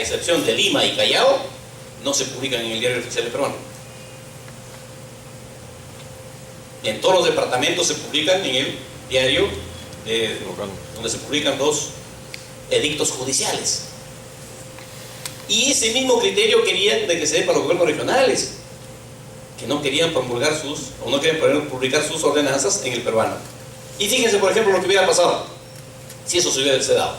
a excepción de Lima y Callao, no se publican en el diario oficial peruano. En todos los departamentos se publican en el diario donde se publican los edictos judiciales. Y ese mismo criterio querían de que se dé para los gobiernos regionales, que no querían promulgar no querían publicar sus ordenanzas en el peruano. Y fíjense, por ejemplo, lo que hubiera pasado si eso se hubiera dado.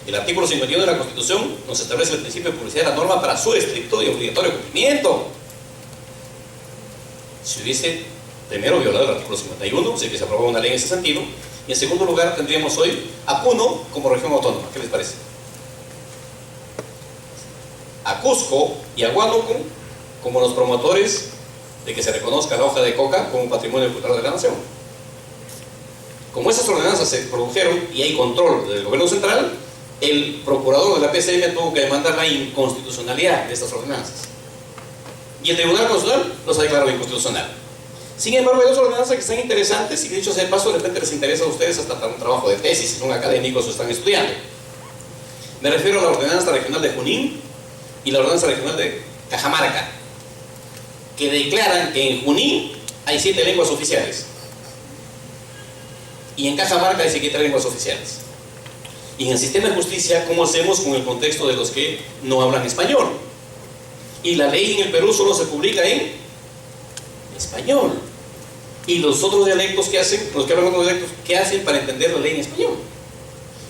El artículo 51 de la Constitución nos establece el principio de publicidad de la norma para su estricto y obligatorio cumplimiento. Si hubiese primero violado el artículo 51, si hubiese aprobado una ley en ese sentido, y en segundo lugar tendríamos hoy a Puno como región autónoma. ¿Qué les parece? A Cusco y a Huánuco como los promotores de que se reconozca la hoja de coca como patrimonio cultural de la nación. Como esas ordenanzas se produjeron y hay control del gobierno central, el procurador de la PCM tuvo que demandar la inconstitucionalidad de estas ordenanzas. Y el Tribunal Constitucional los ha declarado inconstitucional. Sin embargo, hay dos ordenanzas que están interesantes y que, dicho sea de paso, de repente les interesa a ustedes hasta para un trabajo de tesis, si son académicos o están estudiando. Me refiero a la ordenanza regional de Junín y la ordenanza regional de Cajamarca, que declaran que en Junín hay 7 lenguas oficiales y en Cajamarca hay 7 lenguas oficiales. Y en el sistema de justicia, ¿cómo hacemos con el contexto de los que no hablan español? Y la ley en el Perú solo se publica en español. Y los otros dialectos, ¿qué hacen? Los que hablan otros dialectos, ¿qué hacen para entender la ley en español?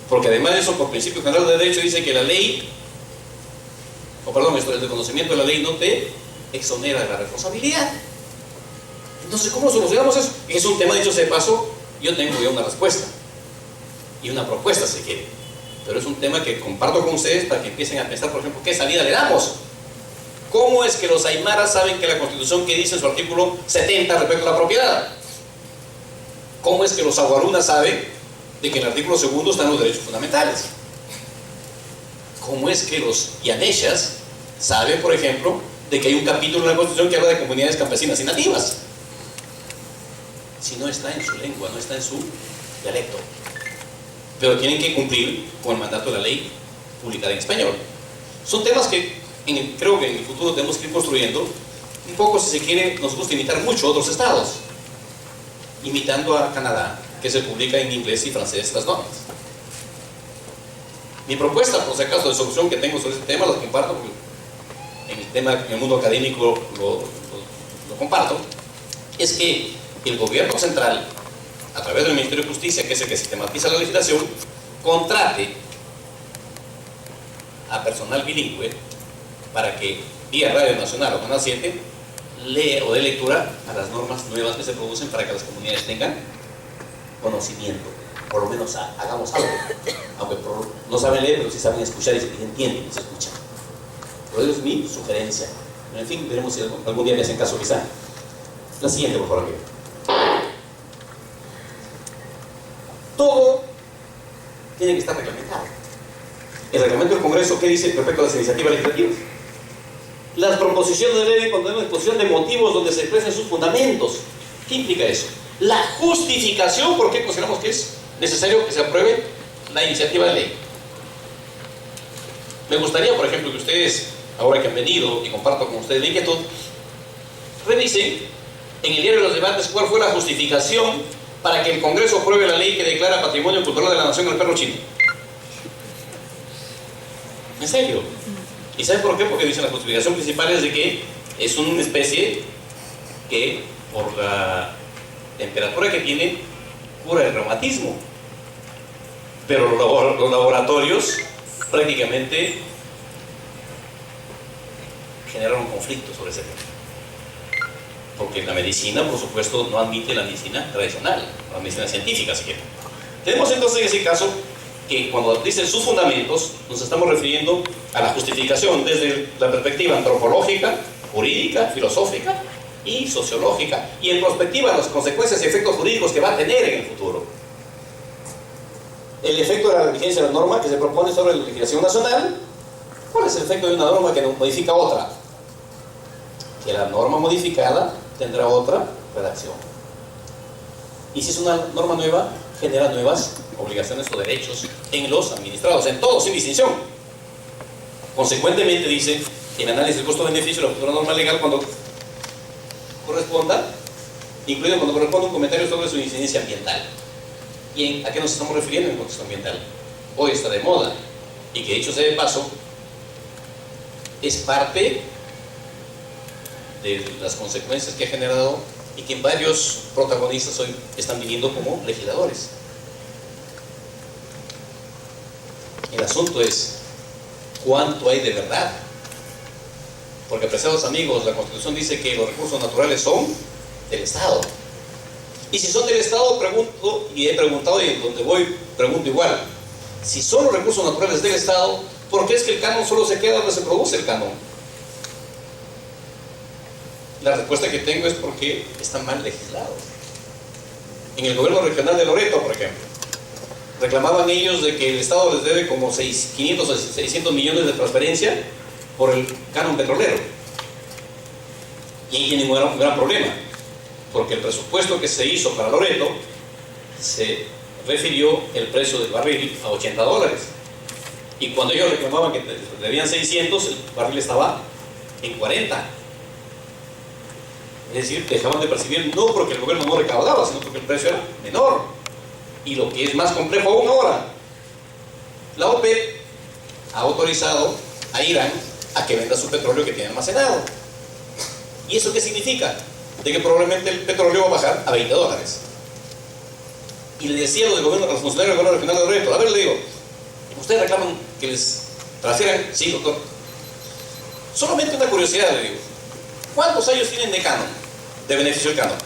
Porque además de eso, por principio general de derecho, dice que la ley, el desconocimiento de la ley no te exonera de la responsabilidad. Entonces, ¿cómo solucionamos eso? Es un tema, dicho sea de paso, yo tengo ya una respuesta y una propuesta, si quiere, pero es un tema que comparto con ustedes para que empiecen a pensar, por ejemplo, ¿qué salida le damos? ¿Cómo es que los aymaras saben que la Constitución que dice en su artículo 70 respecto a la propiedad? ¿Cómo es que los aguarunas saben de que en el artículo 2 están los derechos fundamentales? ¿Cómo es que los yaneshas saben, por ejemplo, de que hay un capítulo en la Constitución que habla de comunidades campesinas y nativas? Si no está en su lengua, no está en su dialecto. Pero tienen que cumplir con el mandato de la ley publicada en español. Son temas que creo que en el futuro tenemos que ir construyendo. Un poco, si se quiere, nos gusta imitar mucho a otros estados, imitando a Canadá, que se publica en inglés y francés las normas. Mi propuesta, por si acaso, de solución que tengo sobre este tema, la comparto, porque en el mundo académico lo comparto, es que el gobierno central, a través del Ministerio de Justicia, que es el que sistematiza la legislación, contrate a personal bilingüe para que vía Radio Nacional o Canal 7 lea o dé lectura a las normas nuevas que se producen para que las comunidades tengan conocimiento. Por lo menos hagamos algo, aunque no saben leer, pero sí saben escuchar y entienden y se escuchan. Pero eso es mi sugerencia. En fin, veremos si algún día me hacen caso, quizá. La siguiente, por favor. Todo tiene que estar reglamentado. El reglamento del Congreso, ¿qué dice respecto a las iniciativas legislativas? Las proposiciones de ley contienen una exposición de motivos donde se expresen sus fundamentos. ¿Qué implica eso? La justificación por qué consideramos que es necesario que se apruebe la iniciativa de ley. Me gustaría, por ejemplo, que ustedes, ahora que han venido y comparto con ustedes la inquietud, revisen en el diario de los debates cuál fue la justificación para que el Congreso apruebe la ley que declara Patrimonio Cultural de la Nación el perro chino. ¿En serio? ¿Y saben por qué? Porque dicen la justificación principal es de que es una especie que, por la temperatura que tiene, cura el reumatismo. Pero los laboratorios prácticamente generaron conflictos sobre ese tema. Porque la medicina, por supuesto, no admite la medicina tradicional, la medicina científica, si quieren. Tenemos entonces en ese caso que cuando dicen sus fundamentos, nos estamos refiriendo a la justificación desde la perspectiva antropológica, jurídica, filosófica y sociológica, y en perspectiva las consecuencias y efectos jurídicos que va a tener en el futuro. El efecto de la vigencia de la norma que se propone sobre la legislación nacional. ¿Cuál es el efecto de una norma que modifica otra? Que la norma modificada tendrá otra redacción. Y si es una norma nueva, genera nuevas obligaciones o derechos en los administrados, en todos, sin distinción. Consecuentemente dice, en análisis de costo-beneficio, la futura norma legal cuando corresponda, incluido cuando corresponda un comentario sobre su incidencia ambiental. ¿Y a qué nos estamos refiriendo en contexto ambiental? Hoy está de moda, y que dicho sea de paso, es parte de las consecuencias que ha generado y que varios protagonistas hoy están viviendo como legisladores. El asunto es, ¿cuánto hay de verdad? Porque, apreciados amigos, la Constitución dice que los recursos naturales son del Estado. Y si son del Estado, pregunto, y he preguntado, y donde voy pregunto igual, si son los recursos naturales del Estado, ¿por qué es que el canon solo se queda donde se produce el canon? La respuesta que tengo es porque está mal legislado. En el gobierno regional de Loreto, por ejemplo, reclamaban ellos de que el Estado les debe como 500 o 600 millones de transferencia por el canon petrolero. Y ahí tienen un gran problema, porque el presupuesto que se hizo para Loreto se refirió el precio del barril a $80. Y cuando ellos reclamaban que debían 600, el barril estaba en 40. Es decir, dejaban de percibir, no porque el gobierno no recaudaba, sino porque el precio era menor. Y lo que es más complejo aún ahora, la OPEP ha autorizado a Irán a que venda su petróleo que tiene almacenado. ¿Y eso qué significa? De que probablemente el petróleo va a bajar a $20. Y le decía a los funcionarios del gobierno regional de Loreto, a ver, le digo, ¿ustedes reclaman que les transfieran? Sí, doctor. Solamente una curiosidad, le digo, ¿cuántos años tienen de canon, de beneficio del canon?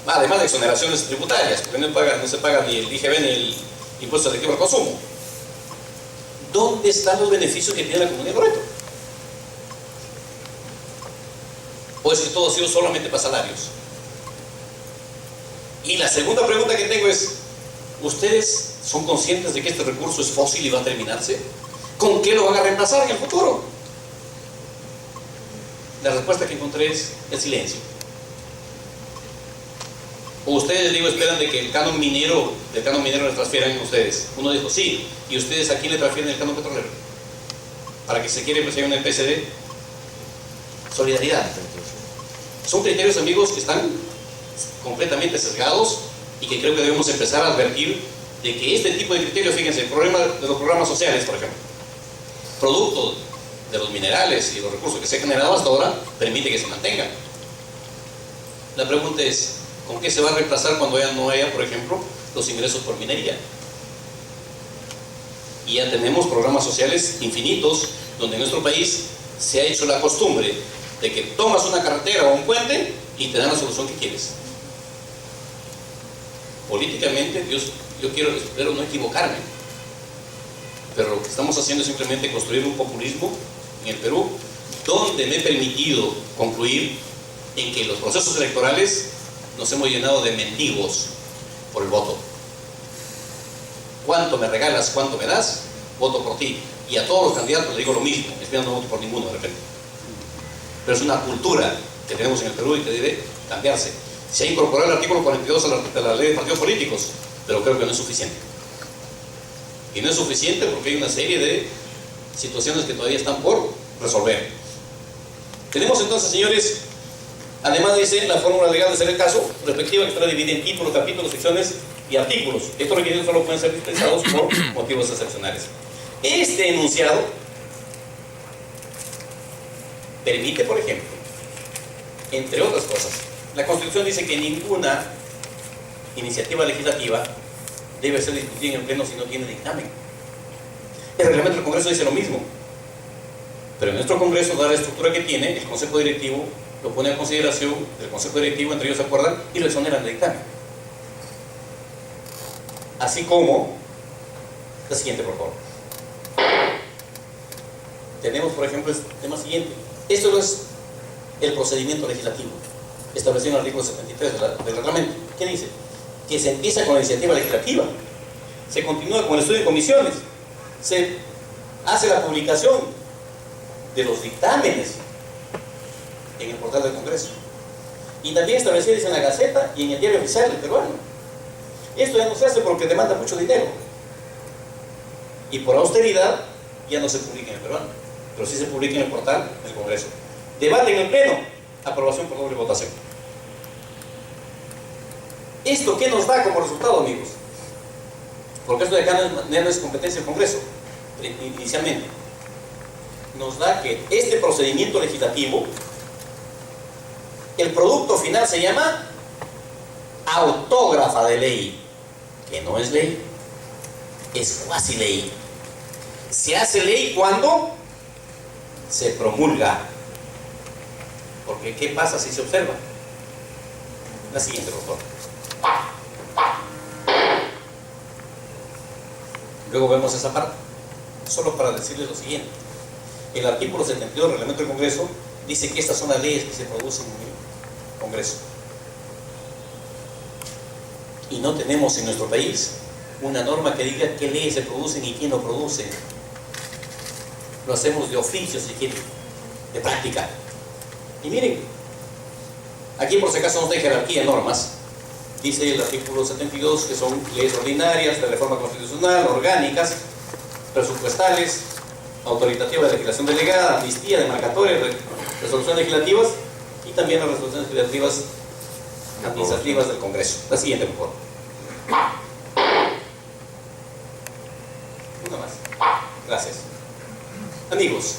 Además de exoneraciones tributarias, porque no se paga ni el IGB ni el impuesto selectivo al consumo. ¿Dónde están los beneficios que tiene la comunidad de Loreto? ¿O es que todo ha sido solamente para salarios? Y la segunda pregunta que tengo es, ¿ustedes son conscientes de que este recurso es fósil y va a terminarse? ¿Con qué lo van a reemplazar en el futuro? La respuesta que encontré es el silencio. ¿O ustedes, digo, esperan de que del canon minero les transfieran a ustedes? Uno dijo, sí. ¿Y ustedes a quién le transfieren el canon petrolero? Para que se quiera empezar una especie de solidaridad. Son criterios, amigos, que están completamente sesgados y que creo que debemos empezar a advertir de que este tipo de criterios, fíjense, el problema de los programas sociales, por ejemplo, producto de los minerales y los recursos que se han generado hasta ahora, permite que se mantengan. La pregunta es, ¿con qué se va a reemplazar cuando ya no haya, por ejemplo, los ingresos por minería? Y ya tenemos programas sociales infinitos, donde en nuestro país se ha hecho la costumbre de que tomas una carretera o un puente y te dan la solución que quieres. Políticamente, yo espero no equivocarme, pero lo que estamos haciendo es simplemente construir un populismo en el Perú, donde me he permitido concluir en que los procesos electorales nos hemos llenado de mendigos por el voto. ¿Cuánto me regalas? ¿Cuánto me das? Voto por ti. Y a todos los candidatos les digo lo mismo, espero no voto por ninguno de repente. Pero es una cultura que tenemos en el Perú y que debe cambiarse. Se ha incorporado el artículo 42 a la ley de partidos políticos, pero creo que no es suficiente. Y no es suficiente porque hay una serie de situaciones que todavía están por resolver. Tenemos entonces, señores, además dice la fórmula legal de ser el caso respectiva que está dividida en títulos, capítulos, secciones y artículos. Estos requisitos solo pueden ser dispensados por motivos excepcionales. Este enunciado permite, por ejemplo, entre otras cosas, la Constitución dice que ninguna iniciativa legislativa debe ser discutida en el Pleno si no tiene dictamen. El reglamento del Congreso dice lo mismo, pero en nuestro Congreso, dada la estructura que tiene, el Consejo Directivo lo pone a consideración del Consejo Directivo, entre ellos se acuerdan y lo exoneran de dictamen. Así como la siguiente, por favor. Tenemos, por ejemplo, el tema siguiente. Esto no es el procedimiento legislativo establecido en el artículo 73 del reglamento. ¿Qué dice? Que se empieza con la iniciativa legislativa, se continúa con el estudio de comisiones, se hace la publicación de los dictámenes en el portal del Congreso, y también establecido en la Gaceta y en el diario oficial del peruano. Esto ya no se hace porque demanda mucho dinero, y por austeridad ya no se publica en el peruano. pero sí se publica en el portal del Congreso. Debate en el Pleno, aprobación por doble votación. ¿Esto qué nos da como resultado, amigos? Porque esto de acá no es competencia del Congreso, inicialmente. Nos da que este procedimiento legislativo, el producto final se llama autógrafa de ley, que no es ley, es cuasi ley. Se hace ley cuando se promulga. Porque ¿qué pasa si se observa? La siguiente, por favor. Luego vemos esa parte. Solo para decirles lo siguiente. El artículo 72 del Reglamento del Congreso dice que estas son las leyes que se producen en el Congreso. Y no tenemos en nuestro país una norma que diga qué leyes se producen y quién no produce. Lo hacemos de oficio, si quieren, de práctica. Y miren, aquí por si acaso no hay jerarquía de normas. Dice el artículo 72 que son leyes ordinarias, de reforma constitucional, orgánicas, presupuestales, autoritativa de legislación delegada, amnistía, demarcatoria, resoluciones legislativas y también las resoluciones legislativas administrativas del Congreso. La siguiente, por favor. Una más. Gracias. Amigos,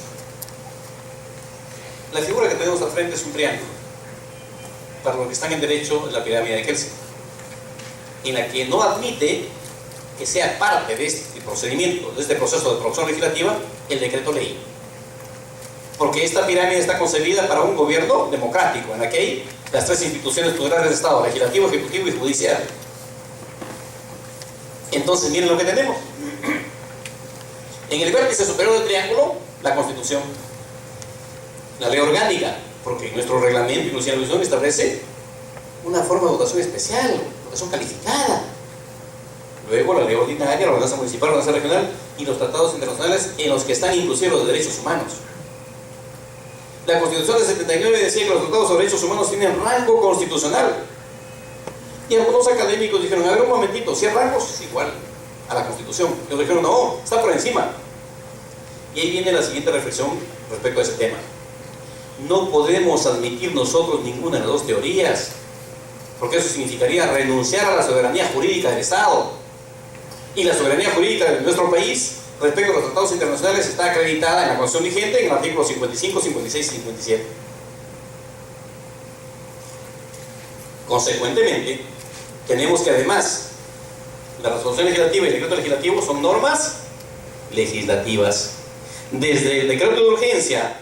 la figura que tenemos al frente es un triángulo. Para los que están en derecho, es la pirámide de Kelsen, en la que no admite que sea parte de este procedimiento, de este proceso de producción legislativa, el decreto ley. Porque esta pirámide está concebida para un gobierno democrático, en la que hay las tres instituciones tutelares del Estado: legislativo, ejecutivo y judicial. Entonces, miren lo que tenemos. En el vértice superior del triángulo, la Constitución, la ley orgánica, porque nuestro reglamento y nuestra Constitución establece una forma de votación especial, votación calificada. Luego la ley ordinaria, la ordenanza municipal, la ordenanza regional y los tratados internacionales en los que están inclusive los derechos humanos. La Constitución del 79 decía que los tratados sobre derechos humanos tienen rango constitucional. Y algunos académicos dijeron: a ver, un momentito, si el rango es igual a la Constitución. Y otros dijeron: no, está por encima. Y ahí viene la siguiente reflexión respecto a ese tema. No podemos admitir nosotros ninguna de las dos teorías, porque eso significaría renunciar a la soberanía jurídica del Estado. Y la soberanía jurídica de nuestro país respecto a los tratados internacionales está acreditada en la Constitución vigente en el artículo 55, 56 y 57. Consecuentemente, tenemos que además la resolución legislativa y el decreto legislativo son normas legislativas. Desde el decreto de urgencia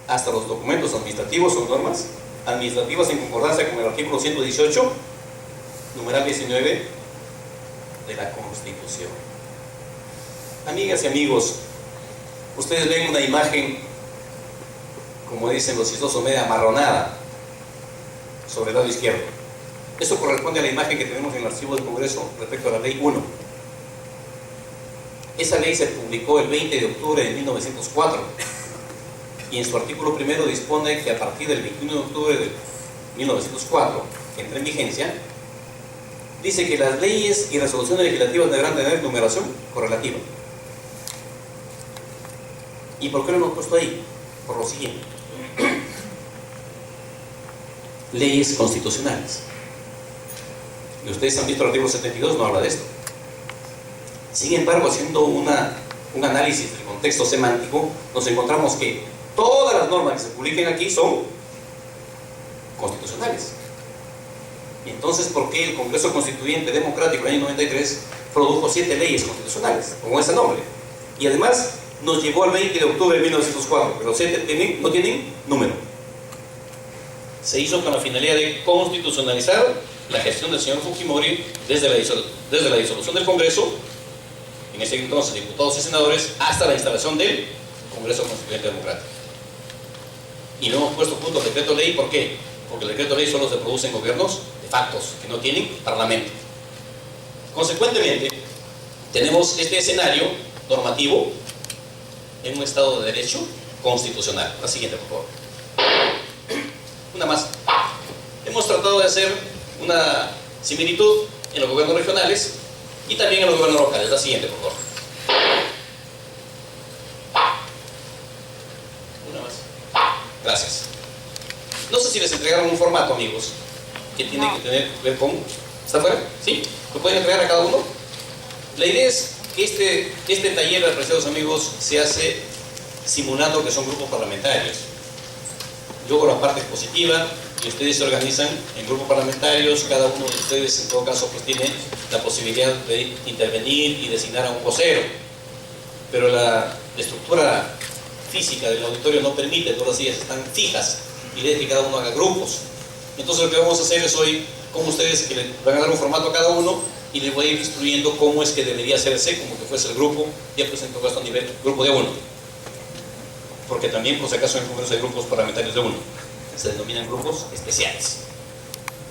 hasta los documentos administrativos son normas administrativas en concordancia con el artículo 118, numeral 19 de la Constitución. Amigas y amigos, ustedes ven una imagen, como dicen los chistosos, media amarronada sobre el lado izquierdo. Esto corresponde a la imagen que tenemos en el archivo del Congreso respecto a la ley 1. Esa ley se publicó el 20 de octubre de 1904 y en su artículo primero dispone que a partir del 21 de octubre de 1904, que entra en vigencia, dice que las leyes y resoluciones legislativas deberán tener numeración correlativa. ¿Y por qué lo hemos puesto ahí? Por lo siguiente: leyes constitucionales. Y ustedes han visto el artículo 72, no habla de esto. Sin embargo, haciendo un análisis del contexto semántico, nos encontramos que todas las normas que se publiquen aquí son constitucionales. Y entonces, ¿por qué el Congreso Constituyente Democrático en el año 93 produjo 7 leyes constitucionales con ese nombre? Y además nos llevó al 20 de octubre de 1904, pero los 7 no tienen número. Se hizo con la finalidad de constitucionalizar la gestión del señor Fujimori desde la disolución del Congreso, en ese entonces diputados y senadores, hasta la instalación del Congreso Constituyente Democrático. Y lo hemos puesto junto al decreto ley. ¿Por qué? Porque el decreto ley solo se produce en gobiernos de factos, que no tienen parlamento. Consecuentemente, tenemos este escenario normativo en un Estado de Derecho constitucional. La siguiente, por favor. Una más. Hemos tratado de hacer una similitud en los gobiernos regionales y también en los gobiernos locales. La siguiente, por favor. entregaron un formato, amigos, que tiene que tener que ver con... ¿Está fuera? ¿Sí? ¿Lo pueden entregar a cada uno? La idea es que este taller, apreciados amigos, se hace simulando que son grupos parlamentarios. Yo hago la parte positiva y ustedes se organizan en grupos parlamentarios. Cada uno de ustedes, en todo caso, pues tiene la posibilidad de intervenir y designar a un vocero. Pero la estructura física del auditorio no permite, todas las sillas están fijas y deja que cada uno haga grupos. Entonces lo que vamos a hacer es hoy, con ustedes, que le van a dar un formato a cada uno y les voy a ir instruyendo cómo es que debería hacerse, como que fuese el grupo, ya pues en todo caso a nivel grupo de uno. Porque también, por si acaso, en el Congreso hay grupos parlamentarios de uno. Se denominan grupos especiales.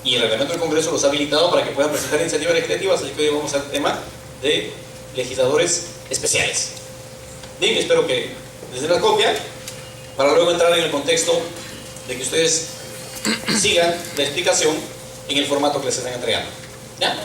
Y el reglamento del Congreso los ha habilitado para que puedan presentar iniciativas legislativas, así que hoy vamos al tema de legisladores especiales. Bien, espero que les den la copia, para luego entrar en el contexto de que ustedes sigan la explicación en el formato que les están entregando. ¿Ya?